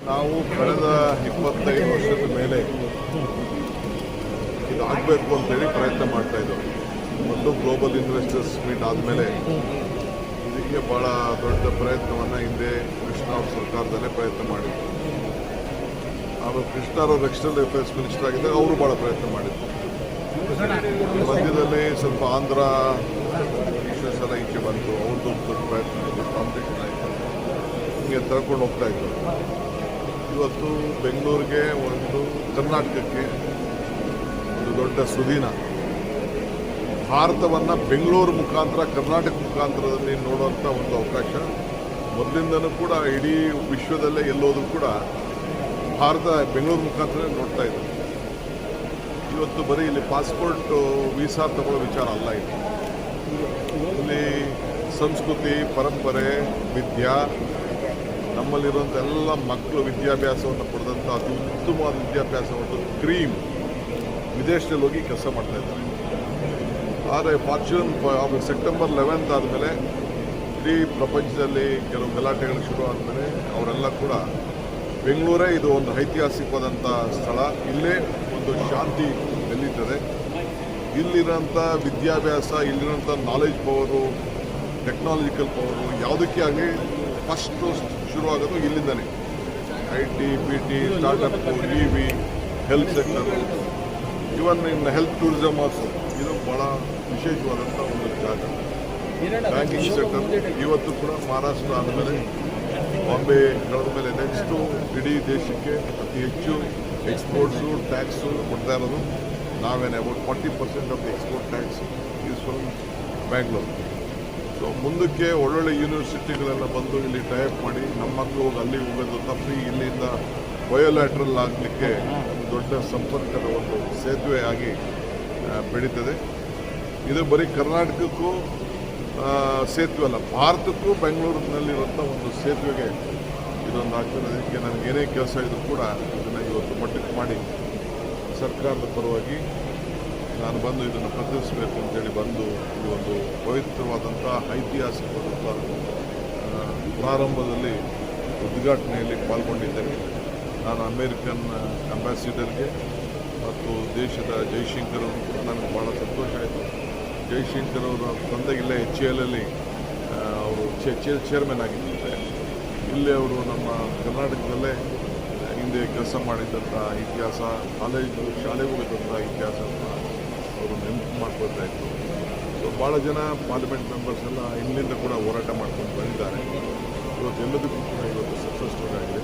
ನಾವು ಕಳೆದ 25 ವರ್ಷದ ಮೇಲೆ ಇದಾಗಬೇಕು ಅಂತೇಳಿ ಪ್ರಯತ್ನ ಮಾಡ್ತಾ ಇದ್ದೆವು. ಮತ್ತು ಗ್ಲೋಬಲ್ ಇನ್ವೆಸ್ಟರ್ಸ್ ಮೀಟ್ ಆದಮೇಲೆ ಇದಕ್ಕೆ ಭಾಳ ದೊಡ್ಡ ಪ್ರಯತ್ನವನ್ನು ಹಿಂದೆ ಕೃಷ್ಣ ಅವ್ರ ಸರ್ಕಾರದಲ್ಲೇ ಪ್ರಯತ್ನ ಮಾಡಿದ್ರು. ಆಮೇಲೆ ಕೃಷ್ಣ ಅವರು ಎಕ್ಸ್ಟರ್ನಲ್ ಅಫೇರ್ಸ್ ಮಿನಿಸ್ಟರ್ ಆಗಿದ್ದಾಗ ಅವರು ಭಾಳ ಪ್ರಯತ್ನ ಮಾಡಿದ್ರು. ಮಧ್ಯದಲ್ಲಿ ಸ್ವಲ್ಪ ಆಂಧ್ರ ಇಶ್ಯೂಸ್ ಎಲ್ಲ ಈಚೆ ಬಂತು, ಅವ್ರದ್ದು ದೊಡ್ಡ ಪ್ರಯತ್ನ ಆಯಿತು, ಕಾಂಪಿಟೇಷನ್ ಆಯಿತು, ಹಿಂಗೆ ತರ್ಕೊಂಡು ಹೋಗ್ತಾ ಇದ್ರು. ಇವತ್ತು ಬೆಂಗಳೂರಿಗೆ ಒಂದು ಕರ್ನಾಟಕಕ್ಕೆ ಒಂದು ದೊಡ್ಡ ಸುದೀನ ಭಾರತವನ್ನು ಬೆಂಗಳೂರು ಮುಖಾಂತರ ಕರ್ನಾಟಕ ಮುಖಾಂತರದಲ್ಲಿ ನೋಡುವಂಥ ಒಂದು ಅವಕಾಶ ಮೊದಲಿಂದನೂ ಕೂಡ ಇಡೀ ವಿಶ್ವದಲ್ಲೇ ಎಲ್ಲೋದ್ರೂ ಕೂಡ ಭಾರತ ಬೆಂಗಳೂರು ಮುಖಾಂತರ ನೋಡ್ತಾ ಇದ್ರು. ಇವತ್ತು ಬರೀ ಇಲ್ಲಿ ಪಾಸ್ಪೋರ್ಟ್ ವೀಸಾ ತಗೊಳ್ಳೋ ವಿಚಾರ ಅಲ್ಲ. ಇಲ್ಲಿ ಸಂಸ್ಕೃತಿ, ಪರಂಪರೆ, ವಿದ್ಯಾ, ನಮ್ಮಲ್ಲಿರುವಂಥ ಎಲ್ಲ ಮಕ್ಕಳು ವಿದ್ಯಾಭ್ಯಾಸವನ್ನು ಪಡೆದಂಥ ಅತಿ ಉತ್ತಮವಾದ ವಿದ್ಯಾಭ್ಯಾಸವನ್ನು ಕ್ರೀಮ್ ವಿದೇಶದಲ್ಲಿ ಹೋಗಿ ಕೆಲಸ ಮಾಡ್ತಾ ಇದ್ದಾರೆ. ಆದರೆ ಫಾರ್ಚೂನ್ ಸೆಪ್ಟೆಂಬರ್ 11 ಆದಮೇಲೆ ಇಡೀ ಪ್ರಪಂಚದಲ್ಲಿ ಕೆಲವು ಗಲಾಟೆಗಳು ಶುರು ಆದಮೇಲೆ ಅವರೆಲ್ಲ ಕೂಡ ಬೆಂಗಳೂರೇ ಇದು ಒಂದು ಐತಿಹಾಸಿಕವಾದಂಥ ಸ್ಥಳ, ಇಲ್ಲೇ ಒಂದು ಶಾಂತಿ ನೆಲೀತದೆ, ಇಲ್ಲಿರೋಂಥ ವಿದ್ಯಾಭ್ಯಾಸ, ಇಲ್ಲಿರೋಂಥ ನಾಲೆಜ್ ಪವರು, ಟೆಕ್ನಾಲಜಿಕಲ್ ಪವರು ಯಾವುದಕ್ಕೆ ಆಗಲಿ ಫಸ್ಟು ಶುರುವಾಗೋದು ಇಲ್ಲಿಂದನೇ. IT, PT, startup, EV, health sector, even in health tourism also ಇದು ಭಾಳ ವಿಶೇಷವಾದಂಥ ಒಂದು ಜಾಗ. ಬ್ಯಾಂಕಿಂಗ್ ಸೆಕ್ಟರ್ ಇವತ್ತು ಕೂಡ ಮಹಾರಾಷ್ಟ್ರ ಆದಮೇಲೆ ಬಾಂಬೆ ಕಳೆದ ಮೇಲೆ ನೆಕ್ಸ್ಟು ಇಡೀ ದೇಶಕ್ಕೆ ಅತಿ ಹೆಚ್ಚು ಎಕ್ಸ್ಪೋರ್ಟ್ಸು ಟ್ಯಾಕ್ಸು ಕೊಡ್ತಾ ಇರೋದು ನಾವೇನೆ. About 40% of the export tax is from Bangalore. So ಮುಂದಕ್ಕೆ ಒಳ್ಳೊಳ್ಳೆ ಯೂನಿವರ್ಸಿಟಿಗಳೆಲ್ಲ ಬಂದು ಇಲ್ಲಿ ಟೈಪ್ ಮಾಡಿ ನಮ್ಮ ಮಕ್ಕಳು ಹೋಗಿ ಅಲ್ಲಿ ಹೋಗೋದು ತಪ್ಪಿ ಇಲ್ಲಿಂದ ಬಯೋಲ್ಯಾಟ್ರಲ್ ಆಗಲಿಕ್ಕೆ ದೊಡ್ಡ ಸಂಪರ್ಕದ ಒಂದು ಸೇತುವೆ ಆಗಿ ಬೆಳೀತದೆ. ಇದು ಬರೀ ಕರ್ನಾಟಕಕ್ಕೂ ಸೇತುವೆ ಅಲ್ಲ, ಭಾರತಕ್ಕೂ ಬೆಂಗಳೂರಿನಲ್ಲಿರುವಂಥ ಒಂದು ಸೇತುವೆಗೆ ಇದೊಂದು ಆಗ್ತದೆ. ಅದಕ್ಕೆ ನನಗೇನೇ ಕೆಲಸ ಇದ್ರೂ ಕೂಡ ಇದನ್ನು ಇವತ್ತು ಮಟ್ಟಕ್ಕೆ ಮಾಡಿ ಸರ್ಕಾರದ ಪರವಾಗಿ ನಾನು ಬಂದು ಇದನ್ನು ಪ್ರತಿನಿಧಿಸಬೇಕು ಅಂತೇಳಿ ಬಂದು ಈ ಒಂದು ಪವಿತ್ರವಾದಂಥ ಐತಿಹಾಸಿಕವಾದಂಥ ಪ್ರಾರಂಭದಲ್ಲಿ ಉದ್ಘಾಟನೆಯಲ್ಲಿ ಪಾಲ್ಗೊಂಡಿದ್ದೇನೆ. ನಾನು ಅಮೇರಿಕನ್ ಅಂಬಾಸಿಡರ್ಗೆ ಮತ್ತು ದೇಶದ ಜೈಶಂಕರ್ ಅವರು ಕೂಡ ನನಗೆ ಭಾಳ ಸಂತೋಷ ಆಯಿತು. ಜೈಶಂಕರ್ ಅವರ ತಂದೆಗಿಲ್ಲೇ HAL ಅವರು ಚೇರ್ಮನ್ ಆಗಿದ್ದಾರೆ. ಇಲ್ಲೇ ಅವರು ನಮ್ಮ ಕರ್ನಾಟಕದಲ್ಲೇ ಹಿಂದೆ ಕೆಲಸ ಮಾಡಿದ್ದಂಥ ಇತಿಹಾಸ, ಶಾಲೆಗೆ ಹೋಗಿದ್ದಂಥ ಇತಿಹಾಸವನ್ನು ಅವರು ನೆನಪು ಮಾಡ್ಕೊಳ್ತಾ ಇದ್ರು. ಸೊ ಭಾಳ ಜನ ಪಾರ್ಲಿಮೆಂಟ್ ಮೆಂಬರ್ಸ್ ಎಲ್ಲ ಇಲ್ಲಿಂದ ಕೂಡ ಹೋರಾಟ ಮಾಡ್ಕೊಂಡು ಬಂದಿದ್ದಾರೆ. ಇವತ್ತು ಎಲ್ಲದಕ್ಕೂ ಕೂಡ ಇವತ್ತು ಸಕ್ಸಸ್ಫುಲ್ ಆಗಿದೆ.